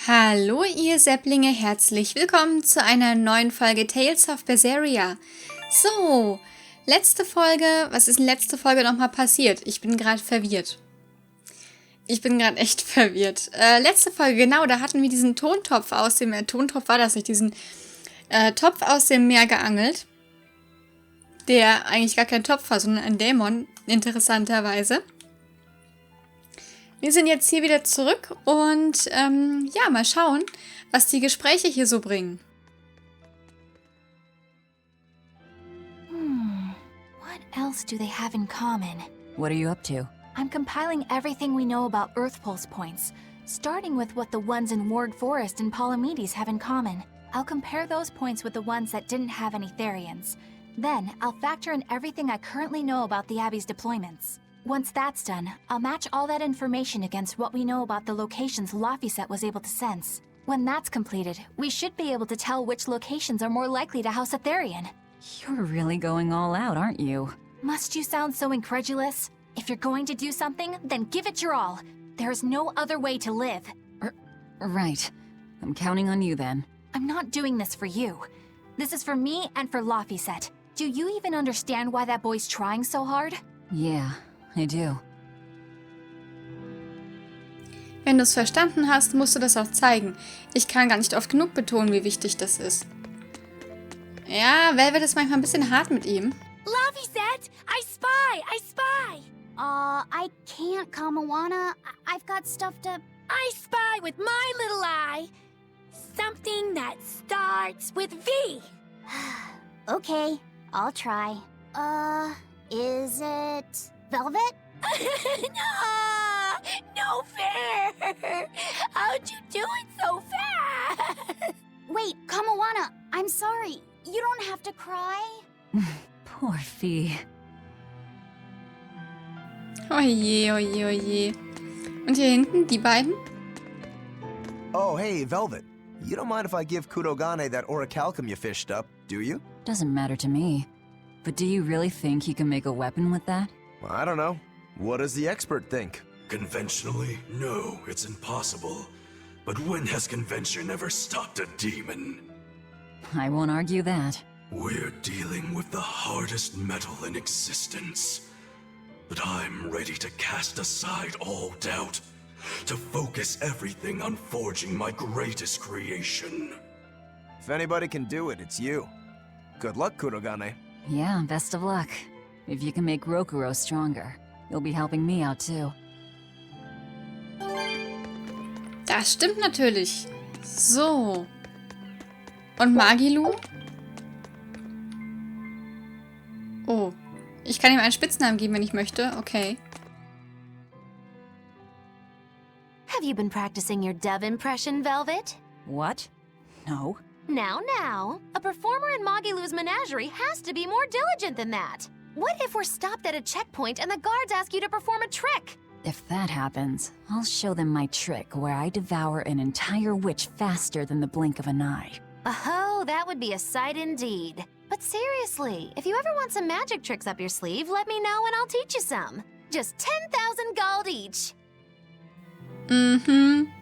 Hallo ihr Säpplinge, herzlich willkommen zu einer neuen Folge Tales of Berseria. So, letzte Folge, was ist in letzter Folge nochmal passiert? Ich bin gerade verwirrt. Ich bin gerade echt verwirrt. Letzte Folge, genau, da hatten wir diesen Tontopf aus dem, Tontopf war das nicht, diesen Topf aus dem Meer geangelt. Der eigentlich gar kein Topf war, sondern ein Dämon, interessanterweise. Wir sind jetzt hier wieder zurück und ja, mal schauen, was die Gespräche hier so bringen. What else do they have in common? What are you up to? I'm compiling everything we know about Earth Pulse points, starting with what the ones in Ward Forest and Palamedes have in common. I'll compare those points with the ones that didn't have any Therians. Then, I'll factor in everything I currently know about the Abbey's deployments. Once that's done, I'll match all that information against what we know about the locations Laphicet was able to sense. When that's completed, we should be able to tell which locations are more likely to house a Therian. You're really going all out, aren't you? Must you sound so incredulous? If you're going to do something, then give it your all. There is no other way to live. Right. I'm counting on you then. I'm not doing this for you. This is for me and for Laphicet. Do you even understand why that boy's trying so hard? Yeah, I do. Wenn du es verstanden hast, musst du das auch zeigen. Ich kann gar nicht oft genug betonen, wie wichtig das ist. Ja, Velvet ist manchmal ein bisschen hart mit ihm. Laphicet! I spy! I spy! I can't, Kamawana. I've got stuff to... I spy with my little eye. Something that starts with V. Okay, I'll try. Is it... Velvet? No fair! How'd you do it so fast? Wait, Kamawana, I'm sorry. You don't have to cry. Poor Fee. Oje, oje, oje. Und hier hinten, die beiden? Oh, hey, Velvet. You don't mind if I give Kudogane that orichalcum you fished up, do you? Doesn't matter to me. But do you really think you can make a weapon with that? Well, I don't know. What does the expert think? Conventionally, no, it's impossible. But when has convention ever stopped a demon? I won't argue that. We're dealing with the hardest metal in existence. But I'm ready to cast aside all doubt, to focus everything on forging my greatest creation. If anybody can do it, it's you. Good luck, Kudogane. Yeah, best of luck. If you can make Rokuro stronger, you'll be helping me out too. Das stimmt natürlich. So. Und Magilu? Oh. Ich kann ihm einen Spitznamen geben, wenn ich möchte. Okay. Have you been practicing your dove impression, Velvet? What? No. Now, a performer in Magilu's menagerie has to be more diligent than that. What if we're stopped at a checkpoint and the guards ask you to perform a trick? If that happens, I'll show them my trick where I devour an entire witch faster than the blink of an eye. Oh, that would be a sight indeed. But seriously, if you ever want some magic tricks up your sleeve, let me know and I'll teach you some. Just 10,000 gold each. Mhm.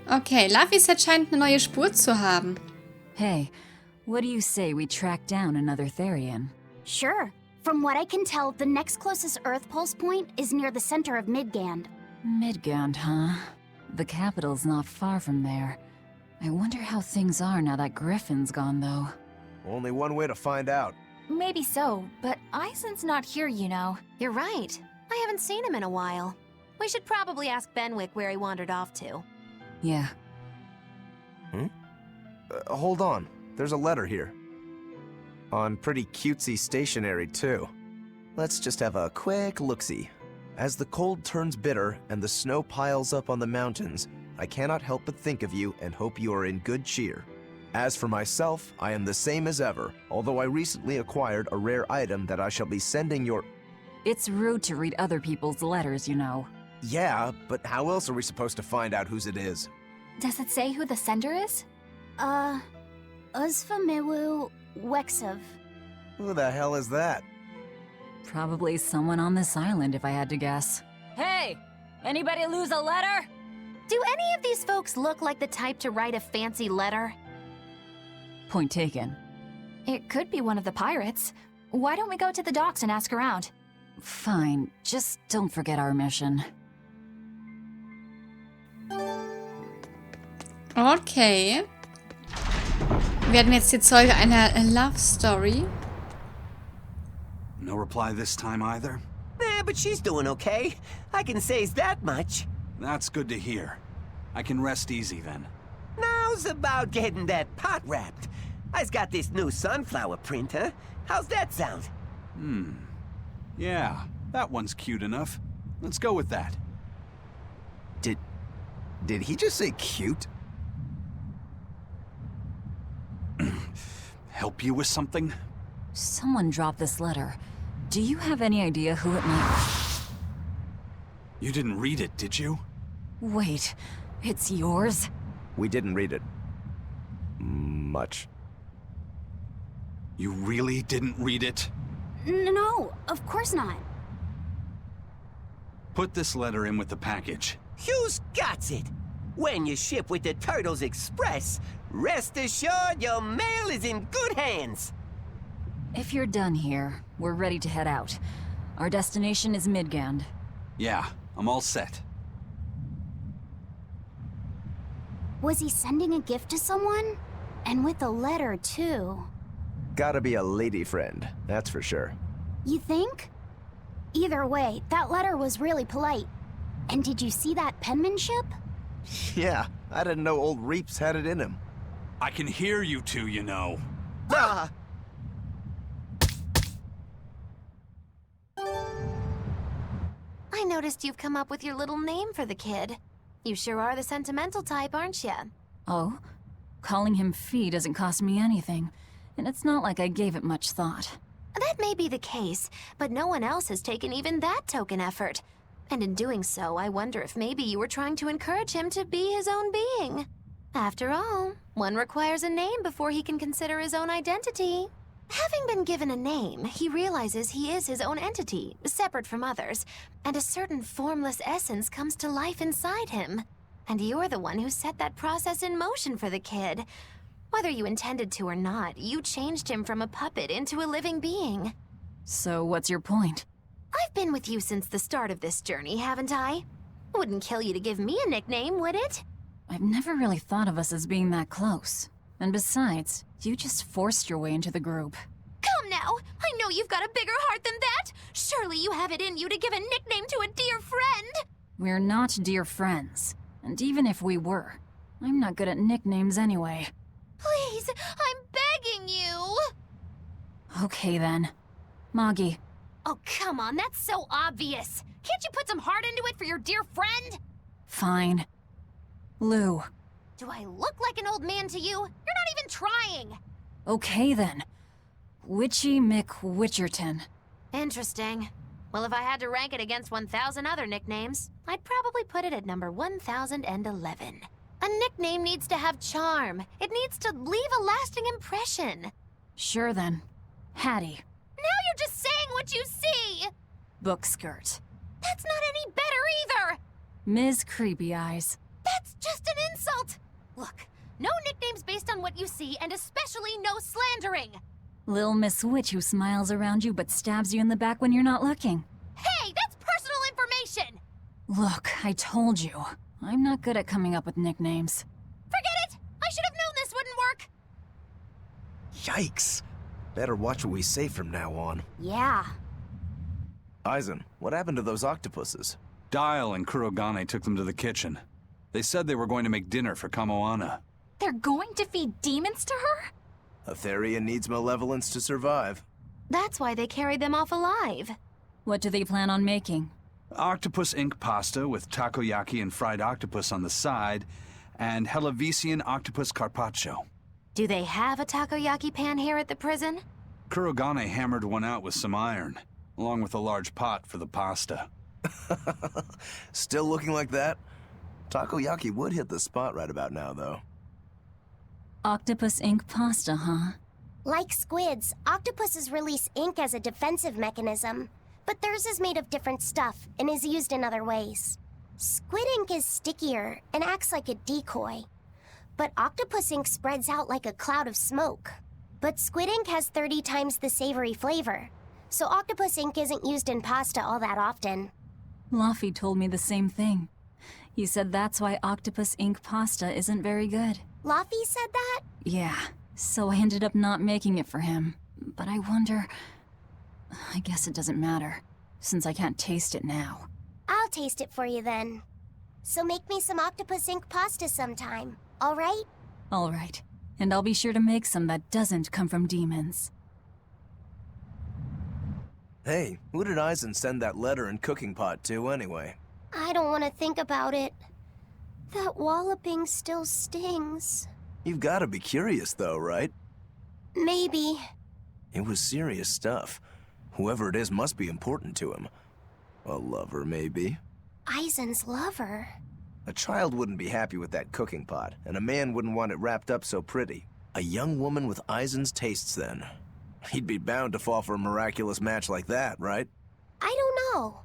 Okay, Laphicet scheint eine neue Spur zu haben. Hey, what do you say we track down another Therian? Sure. From what I can tell, the next closest Earth Pulse point is near the center of Midgand. Midgand, huh? The capital's not far from there. I wonder how things are now that Griffin's gone, though. Only one way to find out. Maybe so, but Eisen's not here, you know. You're right. I haven't seen him in a while. We should probably ask Benwick where he wandered off to. Yeah. Hold on. There's a letter here. On pretty cutesy stationery, too. Let's just have a quick look-see. As the cold turns bitter and the snow piles up on the mountains, I cannot help but think of you and hope you are in good cheer. As for myself, I am the same as ever, although I recently acquired a rare item that I shall be sending your... It's rude to read other people's letters, you know. Yeah, but how else are we supposed to find out whose it is? Does it say who the sender is? Uzfamiwu Wexov. Who the hell is that? Probably someone on this island, if I had to guess. Hey! Anybody lose a letter? Do any of these folks look like the type to write a fancy letter? Point taken. It could be one of the pirates. Why don't we go to the docks and ask around? Fine, just don't forget our mission. Okay. Wir werden jetzt die Zeuge einer Love Story. No reply this time either? But she's doing okay. I can say that much. That's good to hear. I can rest easy then. Now's about getting that pot wrapped. I's got this new sunflower printer. How's that sound? Yeah, that one's cute enough. Let's go with that. Did he just say cute? Help you with something? Someone dropped this letter. Do you have any idea who it might... You didn't read it, did you? Wait, it's yours? We didn't read it. Much. You really didn't read it? No, of course not. Put this letter in with the package. Who's got it? When you ship with the Turtles Express, rest assured your mail is in good hands. If you're done here, we're ready to head out. Our destination is Midgand. Yeah, I'm all set. Was he sending a gift to someone? And with a letter, too. Gotta be a lady friend, that's for sure. You think? Either way, that letter was really polite. And did you see that penmanship? Yeah, I didn't know old Reeps had it in him. I can hear you two, you know. Ah! I noticed you've come up with your little name for the kid. You sure are the sentimental type, aren't you? Oh? Calling him Fee doesn't cost me anything, and it's not like I gave it much thought. That may be the case, but no one else has taken even that token effort. And in doing so, I wonder if maybe you were trying to encourage him to be his own being. After all, one requires a name before he can consider his own identity. Having been given a name, he realizes he is his own entity, separate from others, and a certain formless essence comes to life inside him. And you're the one who set that process in motion for the kid. Whether you intended to or not, you changed him from a puppet into a living being. So what's your point? I've been with you since the start of this journey, haven't I? Wouldn't kill you to give me a nickname, would it? I've never really thought of us as being that close. And besides, you just forced your way into the group. Come now! I know you've got a bigger heart than that! Surely you have it in you to give a nickname to a dear friend! We're not dear friends. And even if we were, I'm not good at nicknames anyway. Please, I'm begging you! Okay then. Moggy. Oh, come on, that's so obvious. Can't you put some heart into it for your dear friend? Fine. Lou. Do I look like an old man to you? You're not even trying. Okay then. Witchy McWitcherton. Interesting. Well, if I had to rank it against 1,000 other nicknames, I'd probably put it at number 1,011. A nickname needs to have charm. It needs to leave a lasting impression. Sure then. Hattie. Now you're just saying what you see! Book skirt. That's not any better either! Ms. Creepy Eyes. That's just an insult! Look, no nicknames based on what you see, and especially no slandering! Lil Miss Witch who smiles around you but stabs you in the back when you're not looking. Hey, that's personal information! Look, I told you. I'm not good at coming up with nicknames. Forget it! I should have known this wouldn't work! Yikes. Better watch what we say from now on. Yeah. Aizen, what happened to those octopuses? Dial and Kurogane took them to the kitchen. They said they were going to make dinner for Kamoana. They're going to feed demons to her? Etheria needs malevolence to survive. That's why they carried them off alive. What do they plan on making? Octopus ink pasta with takoyaki and fried octopus on the side, and Hellavesian octopus carpaccio. Do they have a takoyaki pan here at the prison? Kurogane hammered one out with some iron, along with a large pot for the pasta. Still looking like that? Takoyaki would hit the spot right about now, though. Octopus ink pasta, huh? Like squids, octopuses release ink as a defensive mechanism, but theirs is made of different stuff and is used in other ways. Squid ink is stickier and acts like a decoy. But octopus ink spreads out like a cloud of smoke. But squid ink has 30 times the savory flavor. So octopus ink isn't used in pasta all that often. Luffy told me the same thing. He said that's why octopus ink pasta isn't very good. Luffy said that? Yeah, so I ended up not making it for him. But I wonder... I guess it doesn't matter, since I can't taste it now. I'll taste it for you then. So make me some octopus ink pasta sometime, alright? Alright, and I'll be sure to make some that doesn't come from demons. Hey, who did Eisen send that letter and cooking pot to anyway? I don't want to think about it. That walloping still stings. You've gotta be curious though, right? Maybe. It was serious stuff. Whoever it is must be important to him. A lover, maybe? Eisen's lover. A child wouldn't be happy with that cooking pot, and a man wouldn't want it wrapped up so pretty. A young woman with Eisen's tastes, then. He'd be bound to fall for a miraculous match like that, right? I don't know.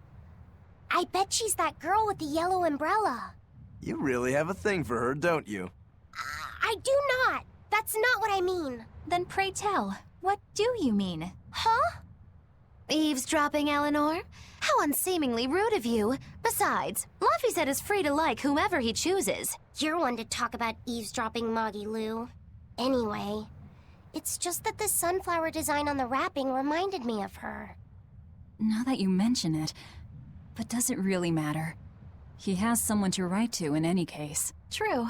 I bet she's that girl with the yellow umbrella. You really have a thing for her, don't you? I do not. That's not what I mean. Then pray tell, what do you mean? Huh? Eavesdropping, Eleanor? How unseemingly rude of you. Besides, Luffy said is free to like whomever he chooses. You're one to talk about eavesdropping, Moggy Lou. Anyway, it's just that the sunflower design on the wrapping reminded me of her. Now that you mention it, but does it really matter? He has someone to write to in any case. True.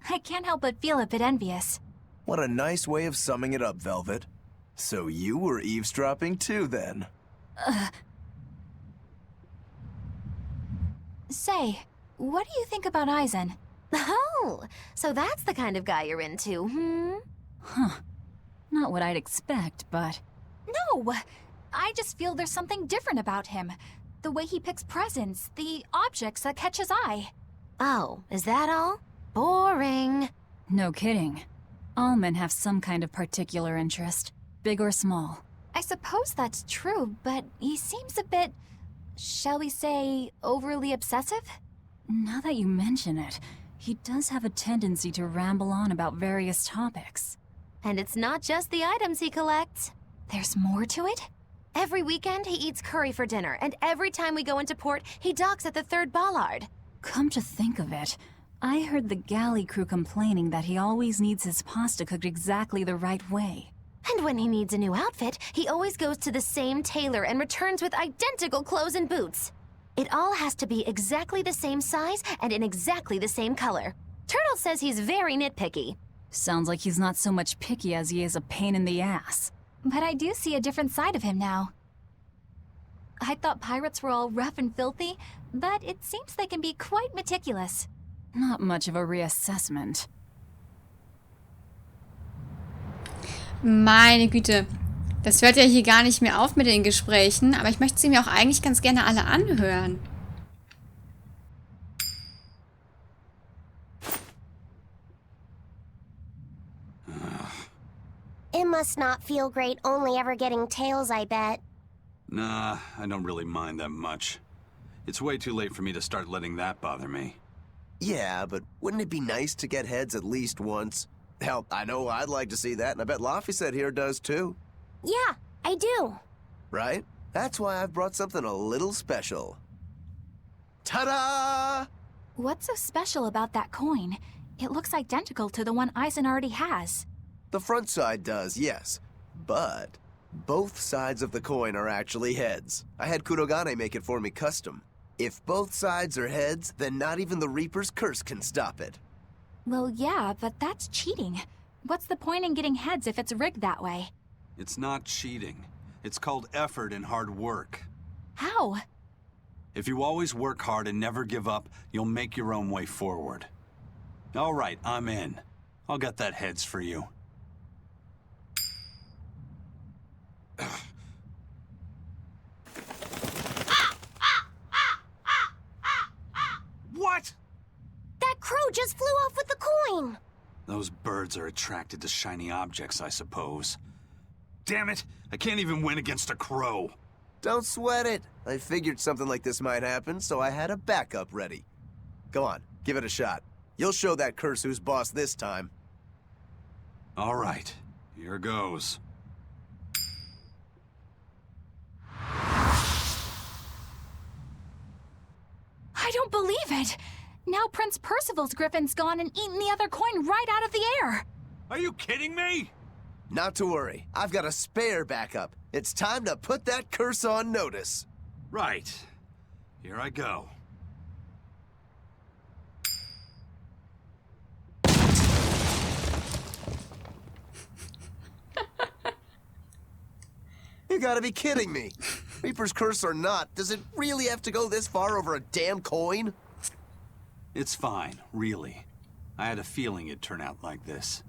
I can't help but feel a bit envious. What a nice way of summing it up, Velvet. So you were eavesdropping too, then? Say, what do you think about Eisen? Oh, so that's the kind of guy you're into, hmm? Huh. Not what I'd expect, but... No! I just feel there's something different about him. The way he picks presents, the objects that catch his eye. Oh, is that all? Boring. No kidding. All men have some kind of particular interest, big or small. I suppose that's true, but he seems a bit, shall we say, overly obsessive? Now that you mention it, he does have a tendency to ramble on about various topics. And it's not just the items he collects. There's more to it? Every weekend, he eats curry for dinner, and every time we go into port, he docks at the 3rd bollard. Come to think of it, I heard the galley crew complaining that he always needs his pasta cooked exactly the right way. And when he needs a new outfit, he always goes to the same tailor and returns with identical clothes and boots. It all has to be exactly the same size and in exactly the same color. Turtle says he's very nitpicky. Sounds like he's not so much picky as he is a pain in the ass. But I do see a different side of him now. I thought pirates were all rough and filthy, but it seems they can be quite meticulous. Not much of a reassessment. Meine Güte. Das hört ja hier gar nicht mehr auf mit den Gesprächen, aber ich möchte sie mir auch eigentlich ganz gerne alle anhören. It must not feel great only ever getting tails, I bet. Nah, I don't really mind that much. It's way too late for me to start letting that bother me. Yeah, but wouldn't it be nice to get heads at least once? Hell, I know I'd like to see that, and I bet Luffy said here does too. Yeah, I do. Right? That's why I've brought something a little special. Ta-da! What's so special about that coin? It looks identical to the one Eisen already has. The front side does, yes. But both sides of the coin are actually heads. I had Kurogane make it for me custom. If both sides are heads, then not even the Reaper's curse can stop it. Well, yeah, but that's cheating. What's the point in getting heads if it's rigged that way? It's not cheating. It's called effort and hard work. How? If you always work hard and never give up, you'll make your own way forward. All right, I'm in. I'll get that heads for you. What? That crow just flew off with the coin. Those birds are attracted to shiny objects, I suppose. Damn it! I can't even win against a crow. Don't sweat it. I figured something like this might happen, so I had a backup ready. Go on, give it a shot. You'll show that curse who's boss this time. All right, here goes. I don't believe it! Now Prince Percival's griffin's gone and eaten the other coin right out of the air! Are you kidding me? Not to worry, I've got a spare backup. It's time to put that curse on notice. Right. Here I go. You gotta be kidding me. Reaper's curse or not, does it really have to go this far over a damn coin? It's fine, really. I had a feeling it'd turn out like this.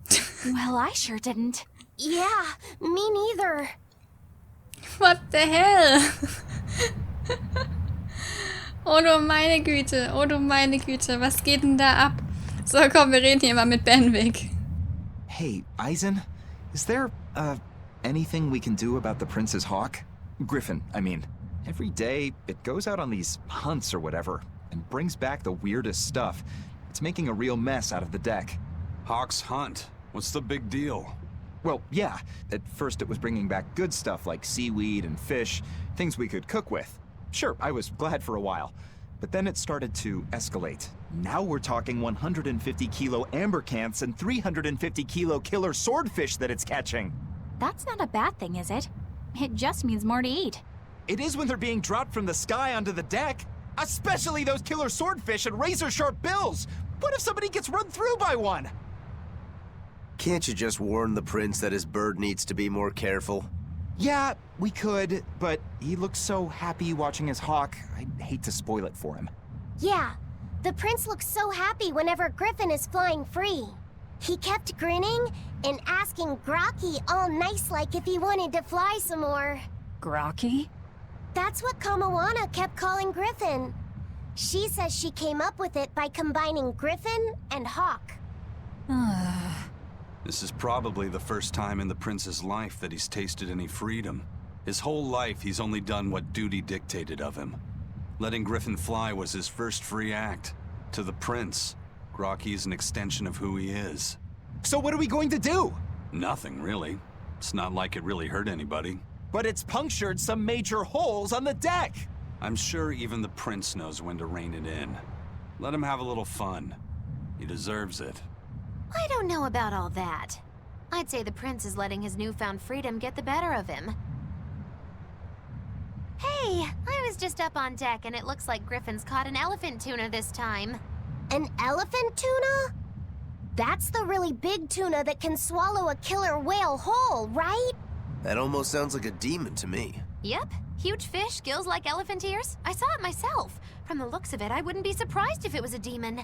Well, I sure didn't. Yeah, me neither. What the hell? Oh du meine Güte, oh du meine Güte, was geht denn da ab? So, komm, wir reden hier mal mit Benwick. Hey, Eisen, is there, anything we can do about the prince's hawk? Griffin, I mean. Every day, it goes out on these hunts or whatever, and brings back the weirdest stuff. It's making a real mess out of the deck. Hawk's hunt. What's the big deal? Well, yeah. At first it was bringing back good stuff like seaweed and fish, things we could cook with. Sure, I was glad for a while. But then it started to escalate. Now we're talking 150 kilo amber cants and 350 kilo killer swordfish that it's catching. That's not a bad thing, is it? It just means more to eat. It is when they're being dropped from the sky onto the deck. Especially those killer swordfish and razor-sharp bills. What if somebody gets run through by one? Can't you just warn the prince that his bird needs to be more careful? Yeah, we could, but he looks so happy watching his hawk. I'd hate to spoil it for him. Yeah, the prince looks so happy whenever Griffin is flying free. He kept grinning and asking Grocky all nice-like if he wanted to fly some more. Grocky? That's what Kamawana kept calling Griffin. She says she came up with it by combining Griffin and Hawk. This is probably the first time in the prince's life that he's tasted any freedom. His whole life, he's only done what duty dictated of him. Letting Griffin fly was his first free act. To the prince, Grocky is an extension of who he is. So what are we going to do? Nothing, really. It's not like it really hurt anybody. But it's punctured some major holes on the deck. I'm sure even the prince knows when to rein it in. Let him have a little fun. He deserves it. I don't know about all that. I'd say the prince is letting his newfound freedom get the better of him. Hey, I was just up on deck and it looks like Griffin's caught an elephant tuna this time. An elephant tuna? That's the really big tuna that can swallow a killer whale whole, right? That almost sounds like a demon to me. Yep, huge fish, gills like elephant ears. I saw it myself. From the looks of it, I wouldn't be surprised if it was a demon.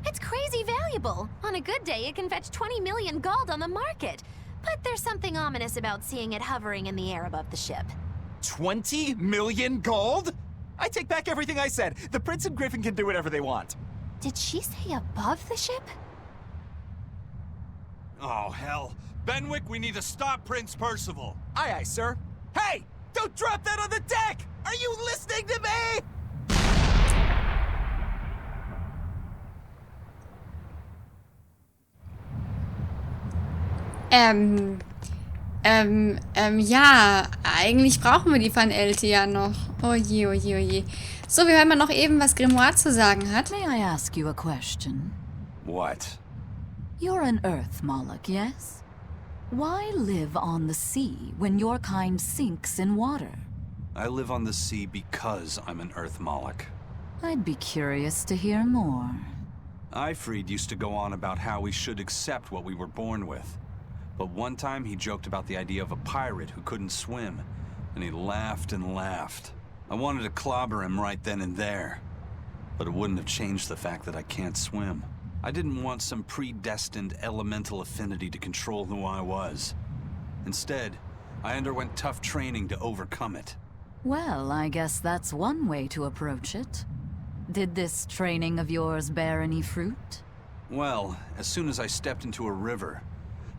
It's crazy valuable. On a good day, it can fetch 20 million gold on the market. But there's something ominous about seeing it hovering in the air above the ship. 20 million gold? I take back everything I said. The prince and Griffin can do whatever they want. Did she say above the ship? Oh, hell. Benwick, we need to stop Prince Percival. Aye, aye, sir. Hey! Don't drop that on the deck! Are you listening to me? Ja, eigentlich brauchen wir die Van Elte ja noch. Oh je, oh je, oh je. So, wir hören mal noch eben, was Grimoire zu sagen hat. May I ask you a question? What? You're an Earth Moloch, yes? Why live on the sea when your kind sinks in water? I live on the sea because I'm an Earth Moloch. I'd be curious to hear more. Ifrid used to go on about how we should accept what we were born with. But one time he joked about the idea of a pirate who couldn't swim, and he laughed and laughed. I wanted to clobber him right then and there, but it wouldn't have changed the fact that I can't swim. I didn't want some predestined elemental affinity to control who I was. Instead, I underwent tough training to overcome it. Well, I guess that's one way to approach it. Did this training of yours bear any fruit? Well, as soon as I stepped into a river,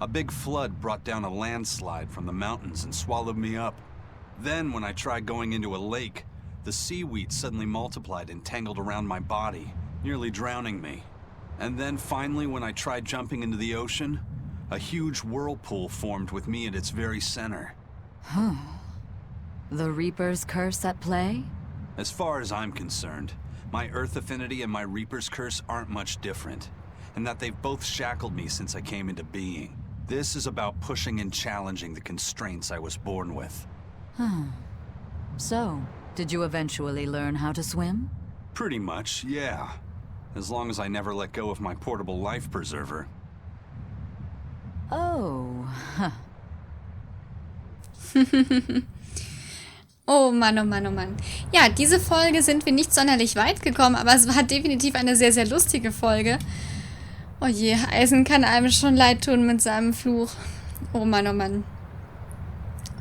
a big flood brought down a landslide from the mountains and swallowed me up. Then, when I tried going into a lake, the seaweed suddenly multiplied and tangled around my body, nearly drowning me. And then finally, when I tried jumping into the ocean, a huge whirlpool formed with me at its very center. Huh. The Reaper's curse at play? As far as I'm concerned, my Earth affinity and my Reaper's curse aren't much different, and that they've both shackled me since I came into being. This is about pushing and challenging the constraints I was born with. So, did you eventually learn how to swim? Pretty much, yeah. As long as I never let go of my portable life preserver. Oh, huh. Oh Mann, oh Mann, oh Mann. Ja, diese Folge sind wir nicht sonderlich weit gekommen, aber es war definitiv eine sehr, sehr lustige Folge. Oh je, Eisen kann einem schon leid tun mit seinem Fluch. Oh Mann, oh Mann.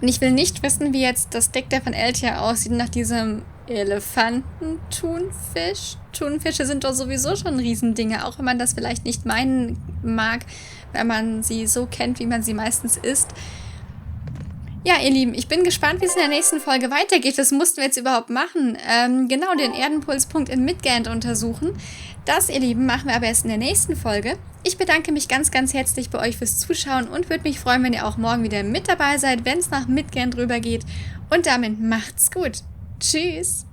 Und ich will nicht wissen, wie jetzt das Deck der von Eltia aussieht nach diesem Elefanten-Thunfisch. Thunfische sind doch sowieso schon Riesendinge, auch wenn man das vielleicht nicht meinen mag, wenn man sie so kennt, wie man sie meistens isst. Ja, ihr Lieben, ich bin gespannt, wie es in der nächsten Folge weitergeht. Das mussten wir jetzt überhaupt machen. Genau, den Erdenpulspunkt in Midgand untersuchen. Das, ihr Lieben, machen wir aber erst in der nächsten Folge. Ich bedanke mich ganz, ganz herzlich bei euch fürs Zuschauen und würde mich freuen, wenn ihr auch morgen wieder mit dabei seid, wenn es nach Midgand rübergeht. Und damit macht's gut. Tschüss.